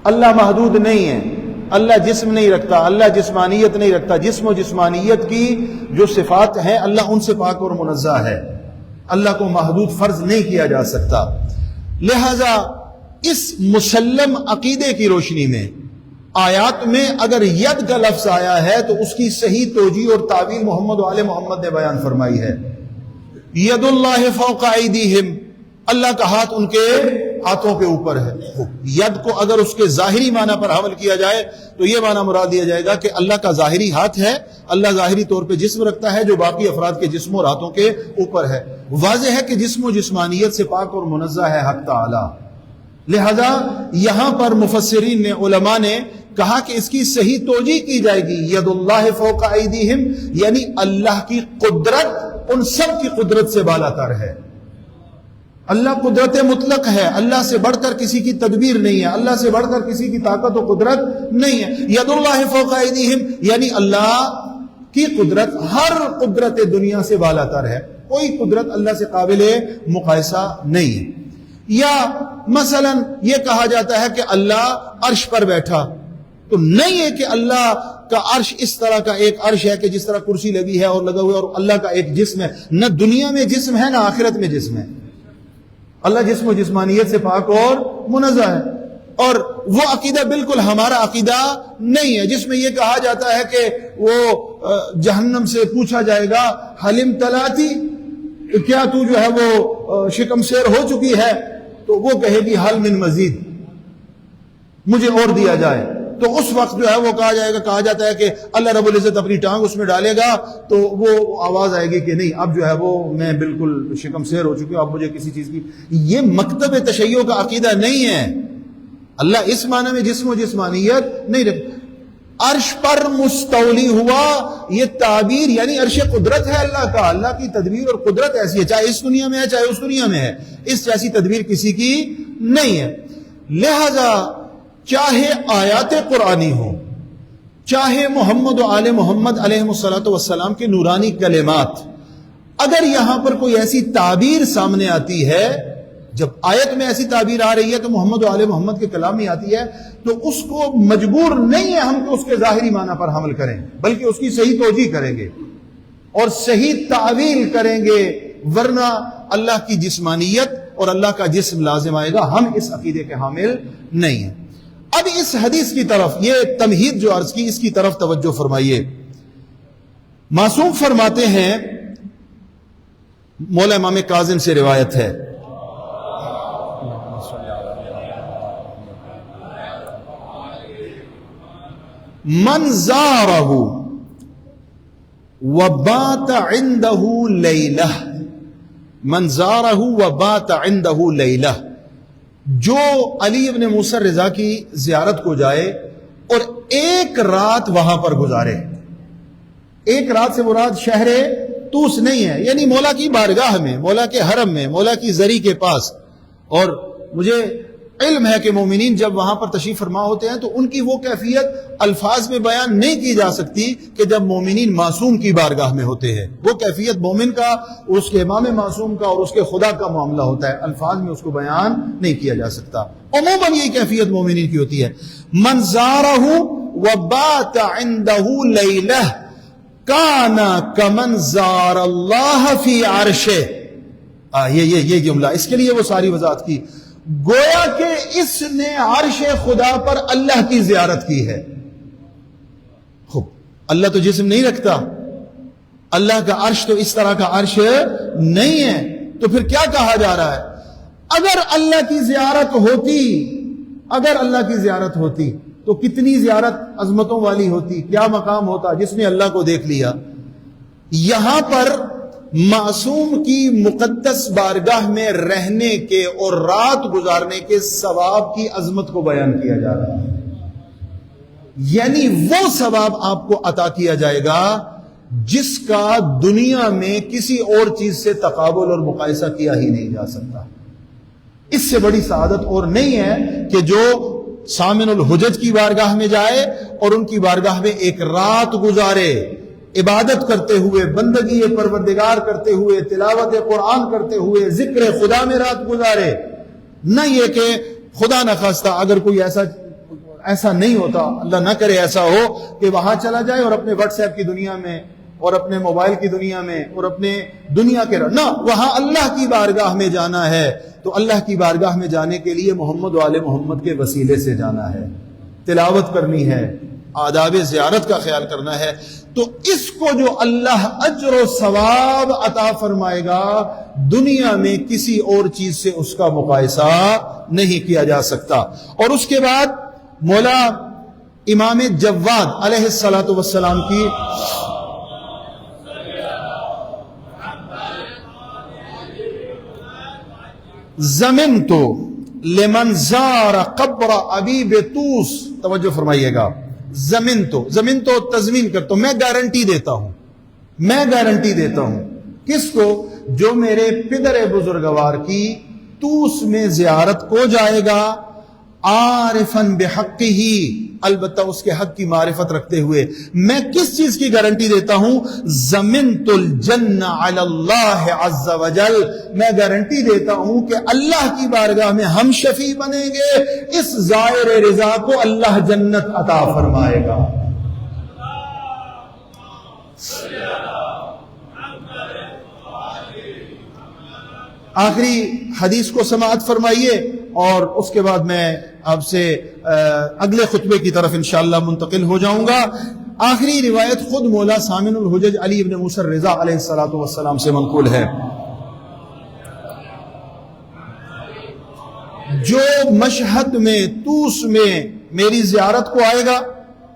اللہ محدود نہیں ہے، اللہ جسم نہیں رکھتا، اللہ جسمانیت نہیں رکھتا. جسم و جسمانیت کی جو صفات ہیں اللہ ان سے پاک اور منزہ ہے. اللہ کو محدود فرض نہیں کیا جا سکتا. لہذا اس مسلم عقیدے کی روشنی میں آیات میں اگر ید کا لفظ آیا ہے تو اس کی صحیح توجیہ اور تعویل محمد و آل محمد نے بیان فرمائی ہے. ید اللہ فوق ایدیہم، اللہ کا ہاتھ ان کے ہاتھوں کے اوپر ہے. ید کو اگر اس کے ظاہری معنی پر حمل کیا جائے تو یہ معنی مراد دیا جائے گا کہ اللہ کا ظاہری ہاتھ ہے، اللہ ظاہری طور پہ جسم رکھتا ہے جو باقی افراد کے جسم اور ہاتھوں کے اوپر ہے. واضح ہے کہ جسم و جسمانیت سے پاک اور منزہ ہے حق تعالی. لہذا یہاں پر مفسرین نے، علماء نے کہا کہ اس کی صحیح توجیہ کی جائے گی ید اللہ فوق ایدیہم، یعنی اللہ کی قدرت ان سب کی قدرت سے بالا تر ہے. اللہ قدرت مطلق ہے، اللہ سے بڑھ کر کسی کی تدبیر نہیں ہے، اللہ سے بڑھ کر کسی کی طاقت و قدرت نہیں ہے. ید اللہ فوق ایدیہم یعنی اللہ کی قدرت ہر قدرت دنیا سے بالا تر ہے، کوئی قدرت اللہ سے قابل مقایسہ نہیں ہے. یا مثلا یہ کہا جاتا ہے کہ اللہ عرش پر بیٹھا، تو نہیں ہے کہ اللہ کا عرش اس طرح کا ایک عرش ہے کہ جس طرح کرسی لگی ہے اور لگا ہوا ہے اور اللہ کا ایک جسم ہے. نہ دنیا میں جسم ہے نہ آخرت میں جسم ہے. اللہ جسم و جسمانیت سے پاک اور منزہ ہے. اور وہ عقیدہ بالکل ہمارا عقیدہ نہیں ہے جس میں یہ کہا جاتا ہے کہ وہ جہنم سے پوچھا جائے گا حلم تلاتی، کیا تو جو ہے وہ شکم سیر ہو چکی ہے؟ تو وہ کہے گی حل من مزید، مجھے اور دیا جائے. تو اس وقت جو ہے وہ کہا جاتا ہے کہ اللہ رب العزت اپنی ٹانگ اس میں ڈالے گا تو وہ آواز آئے گی کہ نہیں، اب جو ہے وہ میں بالکل شکم سیر ہو چکی ہوں، اب مجھے کسی چیز کی. یہ مکتب تشیع کا عقیدہ نہیں ہے. اللہ اس معنی میں جسم و جسمانیت نہیں رکھتا. عرش پر مستولی ہوا، یہ تعبیر یعنی عرش قدرت ہے اللہ کا. اللہ کی تدبیر اور قدرت ایسی ہے، چاہے اس دنیا میں ہے چاہے اس دنیا میں ہے، اس جیسی تدبیر کسی کی نہیں ہے. لہذا چاہے آیات قرآنی ہو، چاہے محمد و آل محمد علیہ الصلوۃ والسلام کے نورانی کلمات، اگر یہاں پر کوئی ایسی تعبیر سامنے آتی ہے، جب آیت میں ایسی تعبیر آ رہی ہے تو محمد و آل محمد کے کلام میں آتی ہے، تو اس کو مجبور نہیں ہے ہم کہ اس کے ظاہری معنی پر حمل کریں، بلکہ اس کی صحیح توجیہ کریں گے اور صحیح تعویل کریں گے، ورنہ اللہ کی جسمانیت اور اللہ کا جسم لازم آئے گا. ہم اس عقیدے کے حامل نہیں ہیں. اب اس حدیث کی طرف، یہ تمہید جو عرض کی، اس کی طرف توجہ فرمائیے. معصوم فرماتے ہیں، مولا امام کاظم سے روایت ہے، من زارہ وبات عندہ لیلہ، من زارہ وبات عندہ لیلہ، جو علی ابن موسیٰ رضا کی زیارت کو جائے اور ایک رات وہاں پر گزارے. ایک رات سے مراد شہر طوس نہیں ہے، یعنی مولا کی بارگاہ میں، مولا کے حرم میں، مولا کی زری کے پاس. اور مجھے علم ہے کہ مومنین جب وہاں پر تشریف فرما ہوتے ہیں تو ان کی وہ کیفیت الفاظ میں بیان نہیں کی جا سکتی کہ جب مومنین معصوم کی بارگاہ میں ہوتے ہیں. وہ کیفیت مومن کا، اس کے امام معصوم کا اور اس کے خدا کا معاملہ ہوتا ہے، الفاظ میں اس کو بیان نہیں کیا جا سکتا. عموماً یہ کیفیت مومنین کی ہوتی ہے. من زارہ وبات عندہ لیلہ کان کمن زار اللہ فی عرشہ. یہ جملہ، اس کے لیے وہ ساری وضاحت کی. گویا کہ اس نے عرش خدا پر اللہ کی زیارت کی ہے. خوب، اللہ تو جسم نہیں رکھتا، اللہ کا عرش تو اس طرح کا عرش نہیں ہے، تو پھر کیا کہا جا رہا ہے؟ اگر اللہ کی زیارت ہوتی، اگر اللہ کی زیارت ہوتی تو کتنی زیارت عظمتوں والی ہوتی، کیا مقام ہوتا جس نے اللہ کو دیکھ لیا. یہاں پر معصوم کی مقدس بارگاہ میں رہنے کے اور رات گزارنے کے ثواب کی عظمت کو بیان کیا جا رہا ہے. یعنی وہ ثواب آپ کو عطا کیا جائے گا جس کا دنیا میں کسی اور چیز سے تقابل اور مقایسہ کیا ہی نہیں جا سکتا. اس سے بڑی سعادت اور نہیں ہے کہ جو سامن الحجج کی بارگاہ میں جائے اور ان کی بارگاہ میں ایک رات گزارے، عبادت کرتے ہوئے، بندگی پروردگار کرتے ہوئے، تلاوت قرآن کرتے ہوئے، ذکر خدا میں رات گزارے. نہ یہ کہ خدا نخواستہ اگر کوئی ایسا ایسا نہیں ہوتا، اللہ نہ کرے ایسا ہو کہ وہاں چلا جائے اور اپنے واٹس ایپ کی دنیا میں اور اپنے موبائل کی دنیا میں اور اپنے دنیا کے نہ، وہاں اللہ کی بارگاہ میں جانا ہے تو اللہ کی بارگاہ میں جانے کے لیے محمد و آل محمد کے وسیلے سے جانا ہے، تلاوت کرنی ہے، آداب زیارت کا خیال کرنا ہے. تو اس کو جو اللہ اجر و ثواب عطا فرمائے گا دنیا میں کسی اور چیز سے اس کا مقایسہ نہیں کیا جا سکتا. اور اس کے بعد مولا امام جواد علیہ الصلوۃ والسلام کی زمن تو لمن زار قبر ابی بطوس، توجہ فرمائیے گا، زمین تو تضمین کرتا ہوں، میں گارنٹی دیتا ہوں کس کو؟ جو میرے پدر بزرگوار کی توس میں زیارت کو جائے گا عارفاً بحقہ، البتہ اس کے حق کی معرفت رکھتے ہوئے. میں کس چیز کی گارنٹی دیتا ہوں؟ ضمنت الجنہ علی اللہ عز وجل، میں گارنٹی دیتا ہوں کہ اللہ کی بارگاہ میں ہم شفیع بنیں گے، اس زائر رضا کو اللہ جنت عطا فرمائے گا. آخری حدیث کو سماعت فرمائیے اور اس کے بعد میں آپ سے اگلے خطبے کی طرف انشاءاللہ منتقل ہو جاؤں گا. آخری روایت خود مولا سامن الحجج علی ابن موسیٰ الرضا علیہ الصلوۃ والسلام سے منقول ہے. جو مشہد میں توس میں میری زیارت کو آئے گا،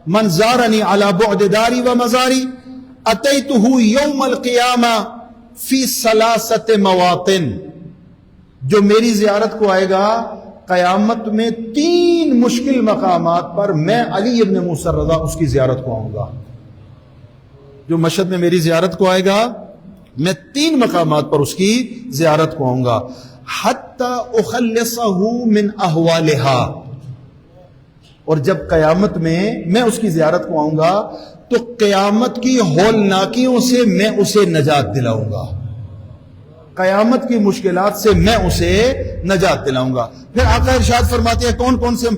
من زارنی علی بعد داری و مزاری اتیتہ یوم القیامہ فی ثلاثۃ مواطن، جو میری زیارت کو آئے گا قیامت میں 3 مشکل مقامات پر میں علی ابن موسیٰ الرضا اس کی زیارت کو آؤں گا. جو مشہد میں میری زیارت کو آئے گا میں 3 مقامات پر اس کی زیارت کو آؤں گا. حتی اخلصہ من احوالہا، اور جب قیامت میں اس کی زیارت کو آؤں گا تو قیامت کی ہولناکیوں سے میں اسے نجات دلاؤں گا، قیامت کی مشکلات سے میں اسے نجات دلاؤں گا. پھر آقا ارشاد فرماتے ہیں کون سے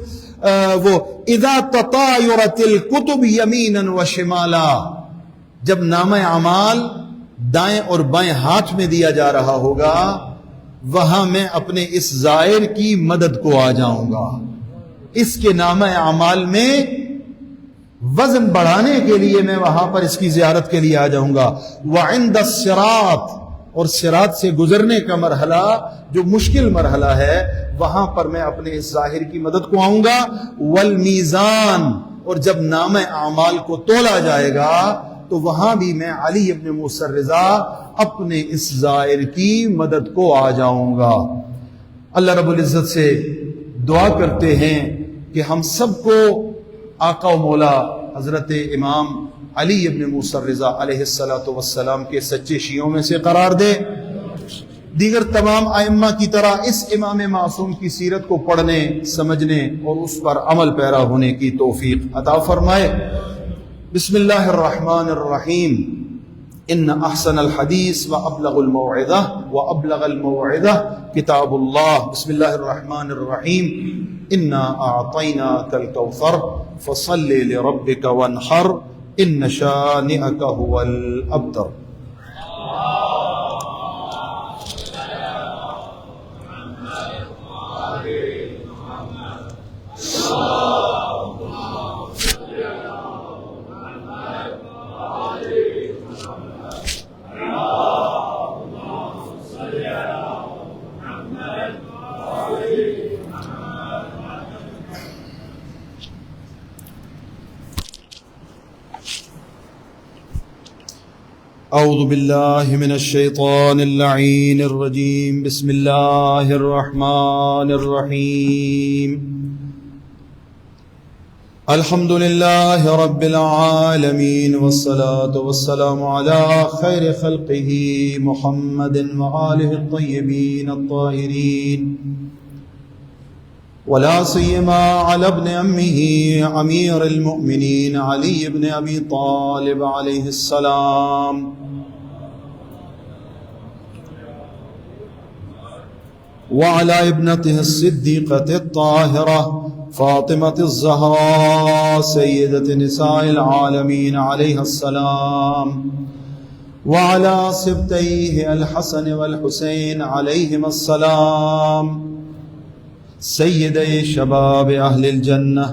وہ اذا تطایرت الکتب یمینا و شمالا، جب نامہ اعمال دائیں اور بائیں ہاتھ میں دیا جا رہا ہوگا وہاں میں اپنے اس زائر کی مدد کو آ جاؤں گا، اس کے نامہ اعمال میں وزن بڑھانے کے لیے میں وہاں پر اس کی زیارت کے لیے آ جاؤں گا. وعند الصراط، اور صراط سے گزرنے کا مرحلہ جو مشکل مرحلہ ہے وہاں پر میں اپنے اس ظاہر کی مدد کو آؤں گا. والمیزان، اور جب نامہ اعمال کو تولا جائے گا تو وہاں بھی میں علی ابن موسیٰ الرضا اپنے اس ظاہر کی مدد کو آ جاؤں گا. اللہ رب العزت سے دعا کرتے ہیں کہ ہم سب کو آقا و مولا حضرت امام علی ابن موسیٰ الرضا علیہ الصلوۃ والسلام کے سچے شیعوں میں سے قرار دے. دیگر تمام ائمہ کی طرح اس امام معصوم کی سیرت کو پڑھنے، سمجھنے اور اس پر عمل پیرا ہونے کی توفیق عطا فرمائے. بسم اللہ الرحمن الرحیم. ان احسن الحدیث وابلغ الموعظہ کتاب اللہ. بسم اللہ الرحمن الرحیم. انا اعطیناک الکوثر فصل لربک وانحر ان شانئک هو الابتر. اعوذ باللہ من الشیطان اللعین الرجیم. بسم اللہ الرحمن الرحیم. الحمد للہ رب العالمین والصلاة والسلام علی خیر خلقہ محمد وآلہ الطیبین الطاہرین ولا سیما علی ابن امہ امیر المؤمنین علی ابن ابی طالب علیہ السلام. وعلى ابنته الصديقة الطاهرة فاطمة الزهراء سيدة نساء العالمين عليها السلام، وعلى سبتيه الحسن والحسين عليهما السلام سيدي شباب أهل الجنة،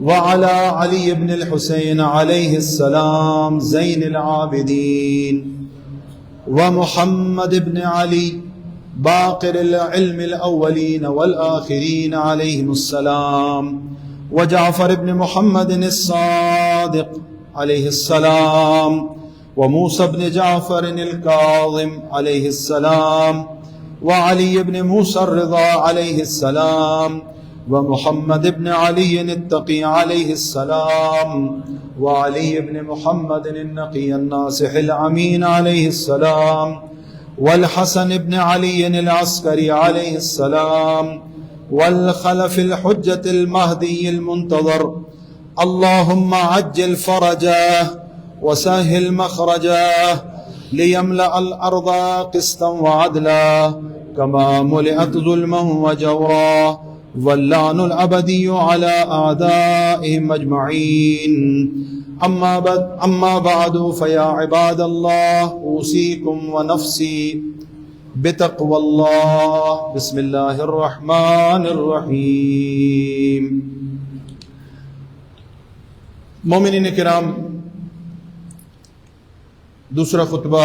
وعلى علي بن الحسين عليه السلام زين العابدين، ومحمد بن علي باقر العلم الأولين والآخرين عليهم السلام، وجعفر بن محمد الصادق عليه السلام، وموسى بن جعفر الكاظم عليه السلام، وعلي بن موسى الرضا عليه السلام، ومحمد بن علي التقي عليه السلام، وعلي بن محمد النقي الناصح الأمين عليه السلام، والحسن بن علي العسكري عليه السلام، والخلف الحجة المهدي المنتظر. اللهم عجل فرجه وسهل مخرجه ليملأ الأرض قسطا وعدلا كما ملئت ظلما وجورا، واللعن الأبدي على أعدائهم أجمعين. أما بعد فيا عباد الله أوصيكم ونفسي بتقوى الله. بسم الله الرحمن الرحيم. مومنین کرام، دوسرا خطبہ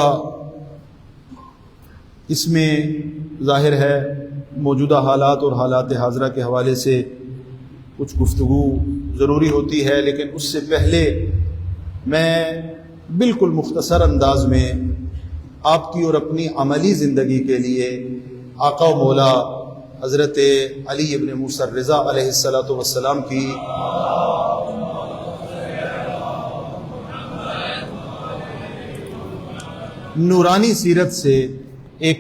اس میں ظاہر ہے موجودہ حالات اور حالات حاضرہ کے حوالے سے کچھ گفتگو ضروری ہوتی ہے، لیکن اس سے پہلے میں بالکل مختصر انداز میں آپ کی اور اپنی عملی زندگی کے لیے آقا و مولا حضرت علی ابن موسیٰ الرضا علیہ السلام کی نورانی سیرت سے ایک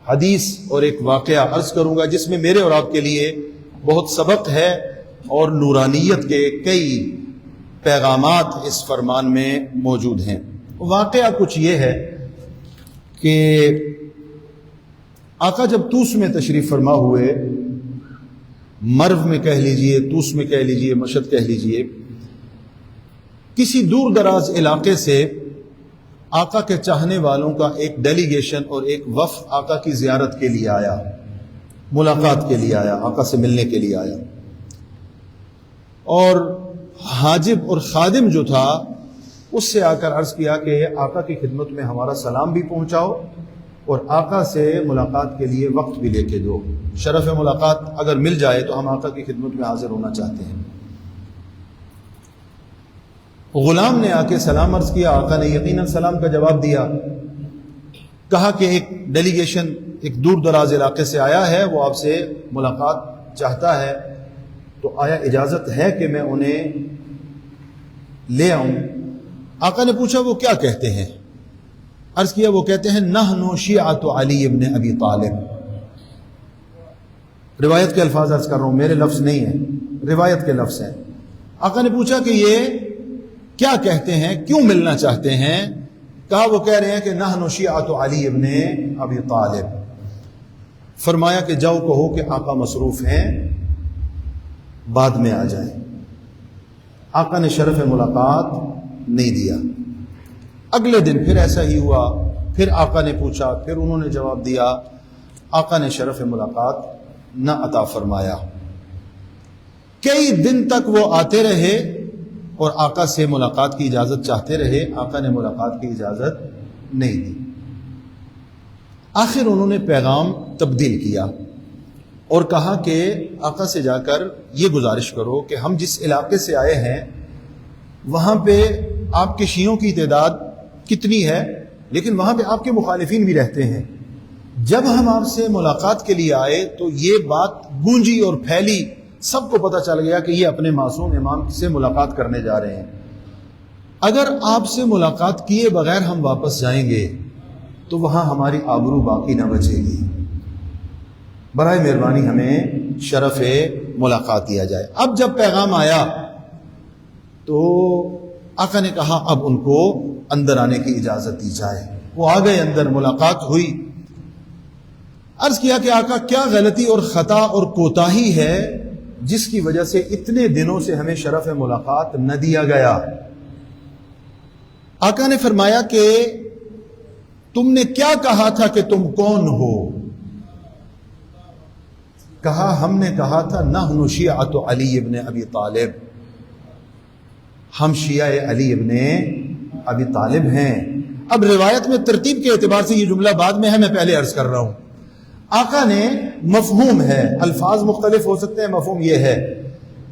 حدیث اور ایک واقعہ عرض کروں گا، جس میں میرے اور آپ کے لیے بہت سبق ہے اور نورانیت کے کئی پیغامات اس فرمان میں موجود ہیں۔ واقعہ کچھ یہ ہے کہ آقا جب طوس میں تشریف فرما ہوئے، مرو میں کہہ لیجئے، طوس میں کہہ لیجئے، مشہد کہہ لیجئے، کسی دور دراز علاقے سے آقا کے چاہنے والوں کا ایک ڈیلیگیشن اور ایک وفد آقا کی زیارت کے لیے آیا، ملاقات کے لیے آیا، آقا سے ملنے کے لیے آیا، اور حاجب اور خادم جو تھا اس سے آ کر عرض کیا کہ آقا کی خدمت میں ہمارا سلام بھی پہنچاؤ اور آقا سے ملاقات کے لیے وقت بھی لے کے دو، شرف ملاقات اگر مل جائے تو ہم آقا کی خدمت میں حاضر ہونا چاہتے ہیں۔ غلام نے آ کے سلام عرض کیا، آقا نے یقیناً سلام کا جواب دیا، کہا کہ ایک ڈیلیگیشن ایک دور دراز علاقے سے آیا ہے، وہ آپ سے ملاقات چاہتا ہے، تو آیا اجازت ہے کہ میں انہیں لے آؤں؟ آقا نے پوچھا وہ کیا کہتے ہیں؟ عرض کیا وہ کہتے ہیں نحن شیعۃ علی ابن ابی طالب۔ روایت کے الفاظ عرض کر رہا ہوں، میرے لفظ نہیں ہیں، روایت کے لفظ ہیں۔ آقا نے پوچھا کہ یہ کیا کہتے ہیں، کیوں ملنا چاہتے ہیں؟ کہا وہ کہہ رہے ہیں کہ نحن شیعۃ علی ابن ابی طالب۔ فرمایا کہ جاؤ کہو کہ آقا مصروف ہیں، بعد میں آ جائیں۔ آقا نے شرف ملاقات نہیں دیا۔ اگلے دن پھر ایسا ہی ہوا، پھر آقا نے پوچھا، پھر انہوں نے جواب دیا، آقا نے شرف ملاقات نہ عطا فرمایا۔ کئی دن تک وہ آتے رہے اور آقا سے ملاقات کی اجازت چاہتے رہے، آقا نے ملاقات کی اجازت نہیں دی۔ آخر انہوں نے پیغام تبدیل کیا اور کہا کہ آقا سے جا کر یہ گزارش کرو کہ ہم جس علاقے سے آئے ہیں وہاں پہ آپ کے شیعوں کی تعداد کتنی ہے، لیکن وہاں پہ آپ کے مخالفین بھی رہتے ہیں۔ جب ہم آپ سے ملاقات کے لیے آئے تو یہ بات گونجی اور پھیلی، سب کو پتہ چل گیا کہ یہ اپنے معصوم امام سے ملاقات کرنے جا رہے ہیں۔ اگر آپ سے ملاقات کیے بغیر ہم واپس جائیں گے تو وہاں ہماری آبرو باقی نہ بچے گی، برائے مہربانی ہمیں شرف ملاقات دیا جائے۔ اب جب پیغام آیا تو آقا نے کہا اب ان کو اندر آنے کی اجازت دی جائے۔ وہ آ گئے اندر، ملاقات ہوئی۔ عرض کیا کہ آقا کیا غلطی اور خطا اور کوتاہی ہے جس کی وجہ سے اتنے دنوں سے ہمیں شرف ملاقات نہ دیا گیا۔ آقا نے فرمایا کہ تم نے کیا کہا تھا کہ تم کون ہو؟ کہا ہم نے کہا تھا نحن شیعۃ علی ابن ابی طالب، ہم شیعہ علی ابن ابی طالب ہیں۔ اب روایت میں ترتیب کے اعتبار سے یہ جملہ بعد میں ہے، میں پہلے عرض کر رہا ہوں۔ آقا نے مفہوم ہے، الفاظ مختلف ہو سکتے ہیں، مفہوم یہ ہے،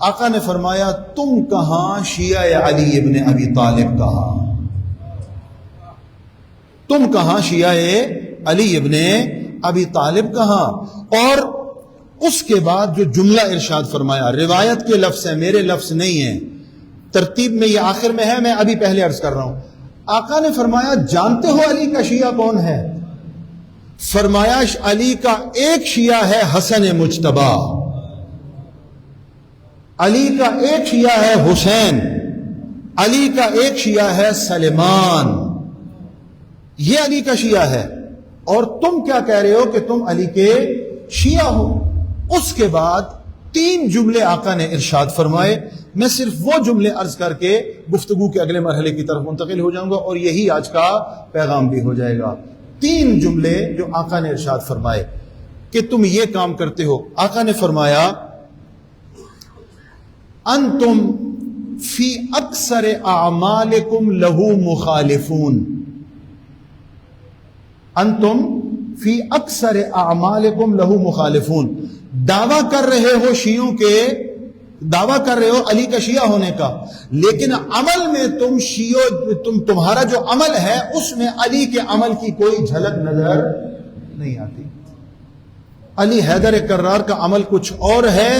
آقا نے فرمایا تم کہاں شیعہ علی ابن ابی طالب کہاں، تم کہاں شیعہ علی ابن ابی طالب کہاں۔ اور اس کے بعد جو جملہ ارشاد فرمایا، روایت کے لفظ ہیں، میرے لفظ نہیں ہیں، ترتیب میں یہ آخر میں ہے، میں ابھی پہلے عرض کر رہا ہوں۔ آقا نے فرمایا جانتے ہو علی کا شیعہ کون ہے؟ فرمایا علی کا ایک شیعہ ہے حسن مجتبی، علی کا ایک شیعہ ہے حسین، علی کا ایک شیعہ ہے سلیمان، یہ علی کا شیعہ ہے، اور تم کیا کہہ رہے ہو کہ تم علی کے شیعہ ہو۔ اس کے بعد 3 جملے آقا نے ارشاد فرمائے، میں صرف وہ جملے عرض کر کے گفتگو کے اگلے مرحلے کی طرف منتقل ہو جاؤں گا، اور یہی آج کا پیغام بھی ہو جائے گا۔ 3 جملے جو آقا نے ارشاد فرمائے کہ تم یہ کام کرتے ہو۔ آقا نے فرمایا انتم فی اکثر اعمالکم لہو مخالفون، انتم فی اکثر اعمالکم لہو مخالفون، دعویٰ کر رہے ہو شیعوں کے، دعویٰ کر رہے ہو علی کا شیعہ ہونے کا، لیکن عمل میں تمہارا جو عمل ہے اس میں علی کے عمل کی کوئی جھلک نظر نہیں آتی۔ علی حیدر کرار کا عمل کچھ اور ہے،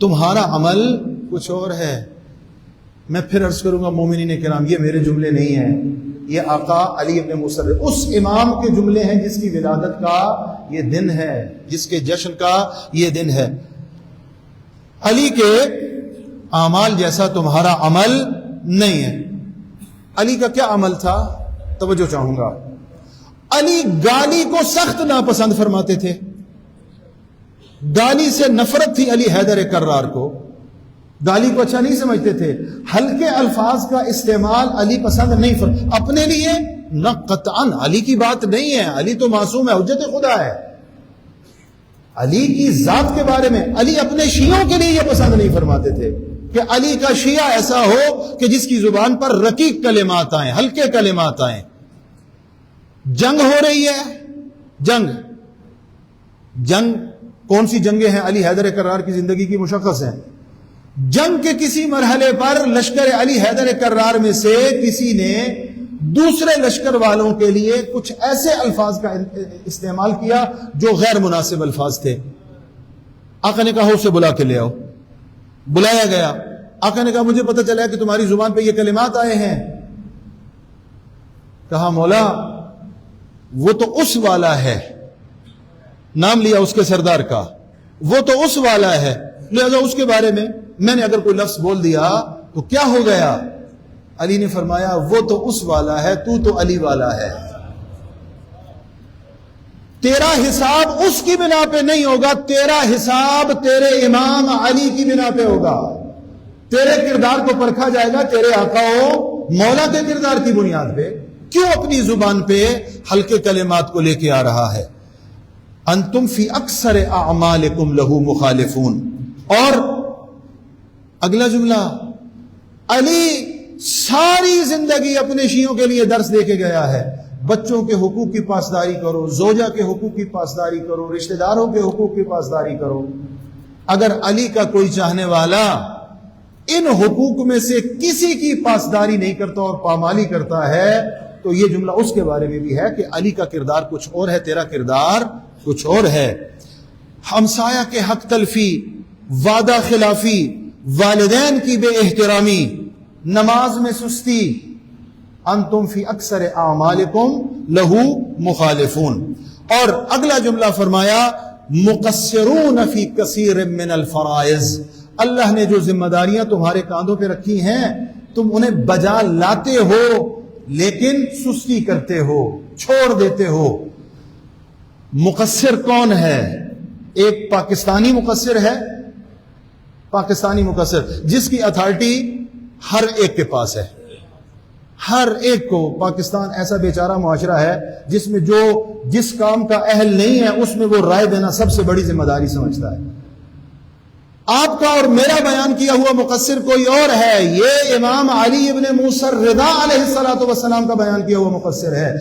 تمہارا عمل کچھ اور ہے۔ میں پھر عرض کروں گا مومنین کرام، یہ میرے جملے نہیں ہیں، یہ آقا علی ابن موسیٰ اس امام کے جملے ہیں جس کی ولادت کا یہ دن ہے، جس کے جشن کا یہ دن ہے۔ علی کے اعمال جیسا تمہارا عمل نہیں ہے۔ علی کا کیا عمل تھا؟ توجہ چاہوں گا۔ علی گالی کو سخت ناپسند فرماتے تھے، گالی سے نفرت تھی علی حیدر کرار کو، گالی کو اچھا نہیں سمجھتے تھے، ہلکے الفاظ کا استعمال علی پسند نہیں اپنے لیے نہ قطعاً، علی کی بات نہیں ہے، علی تو معصوم ہے، حجت خدا ہے۔ علی کی ذات کے بارے میں علی اپنے شیعوں کے لیے یہ پسند نہیں فرماتے تھے کہ علی کا شیعہ ایسا ہو کہ جس کی زبان پر رقیق کلمات آئیں، ہلکے کلمات آئیں۔ جنگ ہو رہی ہے، جنگ کون سی جنگیں ہیں علی حیدر کرار کی زندگی کی مشخص ہیں۔ جنگ کے کسی مرحلے پر لشکر علی حیدر کرار میں سے کسی نے دوسرے لشکر والوں کے لیے کچھ ایسے الفاظ کا استعمال کیا جو غیر مناسب الفاظ تھے۔ آقا نے کہا اسے بلا کے لے آؤ، بلایا گیا۔ آقا نے کہا مجھے پتہ چلا کہ تمہاری زبان پہ یہ کلمات آئے ہیں۔ کہا مولا وہ تو اس والا ہے، نام لیا اس کے سردار کا، وہ تو اس والا ہے، لہذا اس کے بارے میں نے اگر کوئی لفظ بول دیا تو کیا ہو گیا؟ علی نے فرمایا وہ تو اس والا ہے، تو علی والا ہے، تیرا حساب اس کی بنا پہ نہیں ہوگا، تیرا حساب تیرے امام علی کی بنا پہ ہوگا۔ تیرے کردار کو پرکھا جائے گا تیرے آقا و مولا کے کردار کی بنیاد پہ۔ کیوں اپنی زبان پہ ہلکے کلمات کو لے کے آ رہا ہے؟ انتم فی اکثر اعمالکم لہو مخالفون۔ اور اگلا جملہ، علی ساری زندگی اپنے شیعوں کے لیے درس دے کے گیا ہے، بچوں کے حقوق کی پاسداری کرو، زوجہ کے حقوق کی پاسداری کرو، رشتہ داروں کے حقوق کی پاسداری کرو۔ اگر علی کا کوئی چاہنے والا ان حقوق میں سے کسی کی پاسداری نہیں کرتا اور پامالی کرتا ہے تو یہ جملہ اس کے بارے میں بھی ہے کہ علی کا کردار کچھ اور ہے، تیرا کردار کچھ اور ہے۔ ہمسایہ کے حق تلفی، وعدہ خلافی، والدین کی بے احترامی، نماز میں سستی، انتم فی اکثر اعمالکم لہو مخالفون۔ اور اگلا جملہ فرمایا مقصرون فی کثیر من الفرائض، اللہ نے جو ذمہ داریاں تمہارے کاندھوں پہ رکھی ہیں تم انہیں بجا لاتے ہو لیکن سستی کرتے ہو، چھوڑ دیتے ہو۔ مقصر کون ہے؟ ایک پاکستانی مقصر ہے، پاکستانی مقصر جس کی اتھارٹی ہر ایک کے پاس ہے، ہر ایک کو. پاکستان ایسا بیچارہ معاشرہ ہے جس میں جو جس کام کا اہل نہیں ہے اس میں وہ رائے دینا سب سے بڑی ذمہ داری سمجھتا ہے. آپ کا اور میرا بیان کیا ہوا مقصر کوئی اور ہے، یہ امام علی ابن موسیٰ الرضا علیہ السلام کا بیان کیا ہوا مقصر ہے.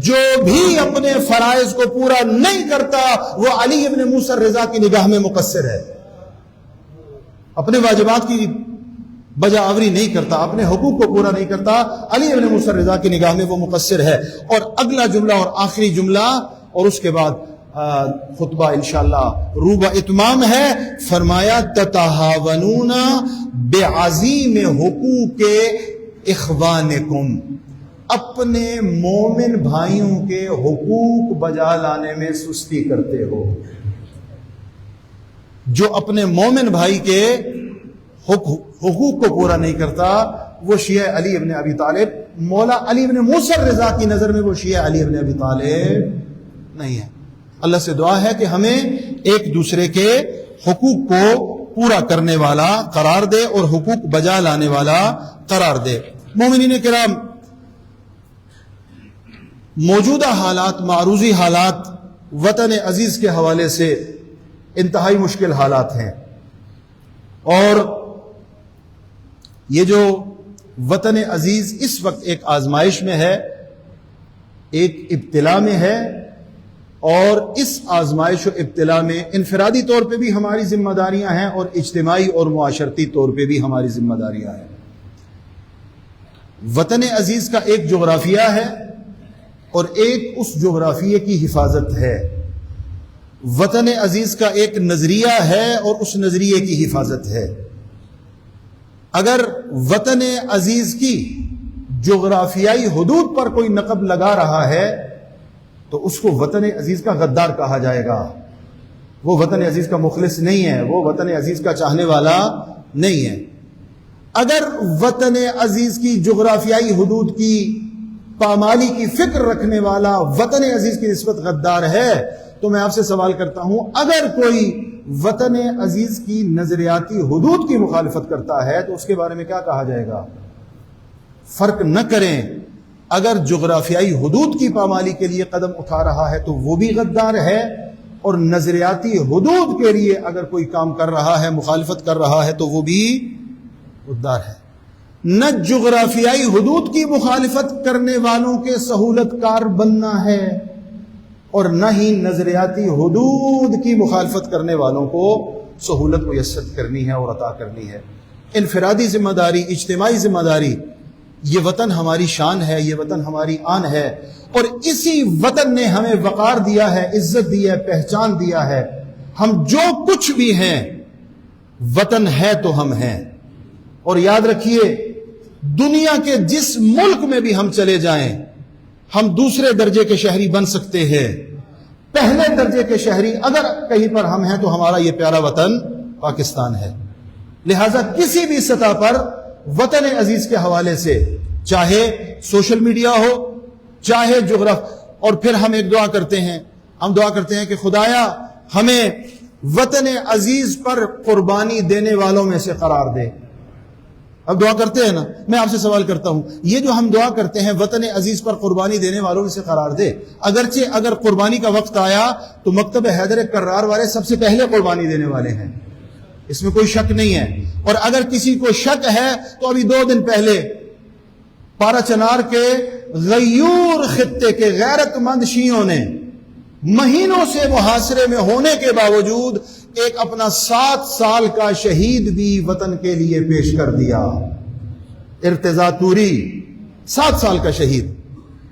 جو بھی اپنے فرائض کو پورا نہیں کرتا وہ علی ابن موسیٰ الرضا کی نگاہ میں مقصر ہے. اپنے واجبات کی بجا آوری نہیں کرتا، اپنے حقوق کو پورا نہیں کرتا، علی ابن موسیٰ الرضا کی نگاہ میں وہ مقصر ہے. اور اگلا جملہ اور آخری جملہ اور اس کے بعد خطبہ انشاءاللہ روبہ اتمام ہے. فرمایا تتہاونون بعظیم حقوق اخوانکم، اپنے مومن بھائیوں کے حقوق بجا لانے میں سستی کرتے ہو. جو اپنے مومن بھائی کے حقوق کو پورا نہیں کرتا وہ شیعہ علی ابن ابی طالب، مولا علی ابن موسیٰ الرضا کی نظر میں وہ شیعہ علی ابن ابی طالب نہیں ہے. اللہ سے دعا ہے کہ ہمیں ایک دوسرے کے حقوق کو پورا کرنے والا قرار دے اور حقوق بجا لانے والا قرار دے. مومنین کرام، موجودہ حالات، معروضی حالات وطن عزیز کے حوالے سے انتہائی مشکل حالات ہیں. اور یہ جو وطن عزیز اس وقت ایک آزمائش میں ہے، ایک ابتلا میں ہے، اور اس آزمائش و ابتلا میں انفرادی طور پہ بھی ہماری ذمہ داریاں ہیں اور اجتماعی اور معاشرتی طور پہ بھی ہماری ذمہ داریاں ہیں. وطن عزیز کا ایک جغرافیہ ہے اور ایک اس جغرافیے کی حفاظت ہے. وطن عزیز کا ایک نظریہ ہے اور اس نظریے کی حفاظت ہے. اگر وطن عزیز کی جغرافیائی حدود پر کوئی نقب لگا رہا ہے تو اس کو وطن عزیز کا غدار کہا جائے گا. وہ وطن عزیز کا مخلص نہیں ہے، وہ وطن عزیز کا چاہنے والا نہیں ہے. اگر وطن عزیز کی جغرافیائی حدود کی پامالی کی فکر رکھنے والا وطن عزیز کی نسبت غدار ہے تو میں آپ سے سوال کرتا ہوں، اگر کوئی وطن عزیز کی نظریاتی حدود کی مخالفت کرتا ہے تو اس کے بارے میں کیا کہا جائے گا؟ فرق نہ کریں. اگر جغرافیائی حدود کی پامالی کے لیے قدم اٹھا رہا ہے تو وہ بھی غدار ہے، اور نظریاتی حدود کے لیے اگر کوئی کام کر رہا ہے، مخالفت کر رہا ہے تو وہ بھی غدار ہے. نہ جغرافیائی حدود کی مخالفت کرنے والوں کے سہولت کار بننا ہے اور نہ ہی نظریاتی حدود کی مخالفت کرنے والوں کو سہولت میسر کرنی ہے اور عطا کرنی ہے. انفرادی ذمہ داری، اجتماعی ذمہ داری، یہ وطن ہماری شان ہے، یہ وطن ہماری آن ہے، اور اسی وطن نے ہمیں وقار دیا ہے، عزت دی ہے، پہچان دیا ہے. ہم جو کچھ بھی ہیں وطن ہے تو ہم ہیں. اور یاد رکھیے، دنیا کے جس ملک میں بھی ہم چلے جائیں ہم دوسرے درجے کے شہری بن سکتے ہیں. پہلے درجے کے شہری اگر کہیں پر ہم ہیں تو ہمارا یہ پیارا وطن پاکستان ہے. لہذا کسی بھی سطح پر وطن عزیز کے حوالے سے، چاہے سوشل میڈیا ہو، چاہے اور پھر ہم ایک دعا کرتے ہیں، ہم دعا کرتے ہیں کہ خدایا ہمیں وطن عزیز پر قربانی دینے والوں میں سے قرار دے. اب دعا کرتے ہیں نا، میں آپ سے سوال کرتا ہوں، یہ جو ہم دعا کرتے ہیں وطن عزیز پر قربانی دینے والوں میں سے قرار دے، اگرچہ اگر قربانی کا وقت آیا تو مکتب حیدر کرار والے سب سے پہلے قربانی دینے والے ہیں، اس میں کوئی شک نہیں ہے. اور اگر کسی کو شک ہے تو ابھی 2 دن پہلے پارا چنار کے غیور خطے کے غیرت مند شیعوں نے مہینوں سے محاصرے میں ہونے کے باوجود ایک اپنا 7 سال کا شہید بھی وطن کے لیے پیش کر دیا. ارتضا توری 7 سال کا شہید.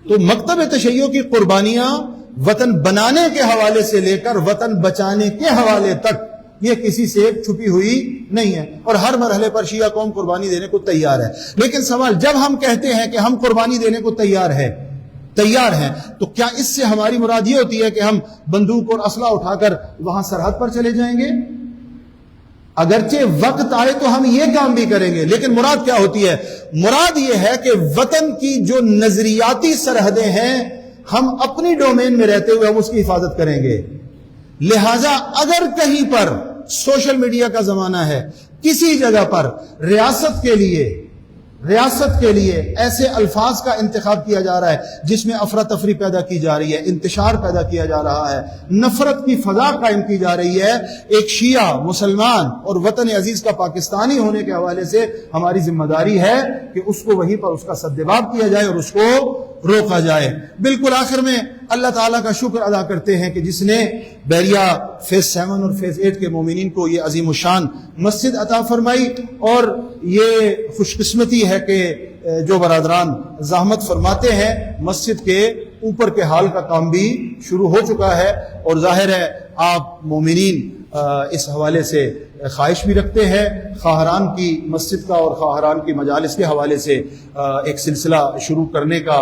تو مکتب تشیع کی قربانیاں وطن بنانے کے حوالے سے لے کر وطن بچانے کے حوالے تک یہ کسی سے چھپی ہوئی نہیں ہے، اور ہر مرحلے پر شیعہ قوم قربانی دینے کو تیار ہے. لیکن سوال، جب ہم کہتے ہیں کہ ہم قربانی دینے کو تیار ہیں تو کیا اس سے ہماری مراد یہ ہوتی ہے کہ ہم بندوق اور اسلحہ اٹھا کر وہاں سرحد پر چلے جائیں گے؟ اگرچہ وقت آئے تو ہم یہ کام بھی کریں گے، لیکن مراد کیا ہوتی ہے؟ مراد یہ ہے کہ وطن کی جو نظریاتی سرحدیں ہیں ہم اپنی ڈومین میں رہتے ہوئے ہم اس کی حفاظت کریں گے. لہذا اگر کہیں پر سوشل میڈیا کا زمانہ ہے، کسی جگہ پر ریاست کے لیے ایسے الفاظ کا انتخاب کیا جا رہا ہے جس میں افراتفری پیدا کی جا رہی ہے، انتشار پیدا کیا جا رہا ہے، نفرت کی فضا قائم کی جا رہی ہے، ایک شیعہ مسلمان اور وطن عزیز کا پاکستانی ہونے کے حوالے سے ہماری ذمہ داری ہے کہ اس کو وہیں پر اس کا سدجواب کیا جائے اور اس کو روکا جائے۔ بالکل آخر میں اللہ تعالیٰ کا شکر ادا کرتے ہیں کہ جس نے بیریا فیز 7 اور فیز 8 کے مومنین کو یہ عظیم الشان مسجد عطا فرمائی، اور یہ خوش قسمتی ہے کہ جو برادران زحمت فرماتے ہیں مسجد کے اوپر کے حال کا کام بھی شروع ہو چکا ہے، اور ظاہر ہے آپ مومنین اس حوالے سے خواہش بھی رکھتے ہیں، خواہران کی مسجد کا اور خواہران کی مجالس کے حوالے سے ایک سلسلہ شروع کرنے کا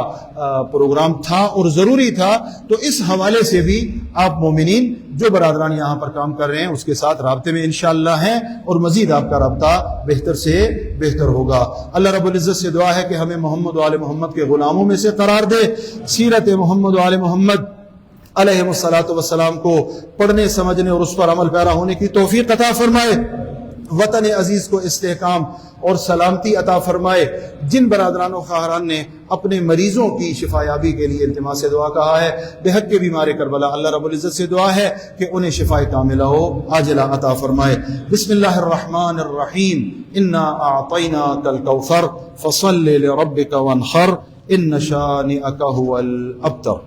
پروگرام تھا اور ضروری تھا، تو اس حوالے سے بھی آپ مومنین جو برادران یہاں پر کام کر رہے ہیں اس کے ساتھ رابطے میں انشاءاللہ ہیں، اور مزید آپ کا رابطہ بہتر سے بہتر ہوگا۔ اللہ رب العزت سے دعا ہے کہ ہمیں محمد و آل محمد کے غلاموں میں سے قرار دے، سیرت محمد و آل محمد علیہ الصلوۃ والسلام کو پڑھنے سمجھنے اور اس پر عمل پیرا ہونے کی توفیق عطا فرمائے، وطن عزیز کو استحکام اور سلامتی عطا فرمائے۔ جن برادران و خواہران نے اپنے مریضوں کی شفایابی کے لیے التماس دعا کہا ہے، بحق کے بیمار کربلا، اللہ رب العزت سے دعا ہے کہ انہیں شفاء کاملہ و عاجلہ عطا فرمائے۔ بسم اللہ الرحمن الرحیم، انا اعطیناک الکوثر فصل لربک وانحر ان شانئک هو الابتر۔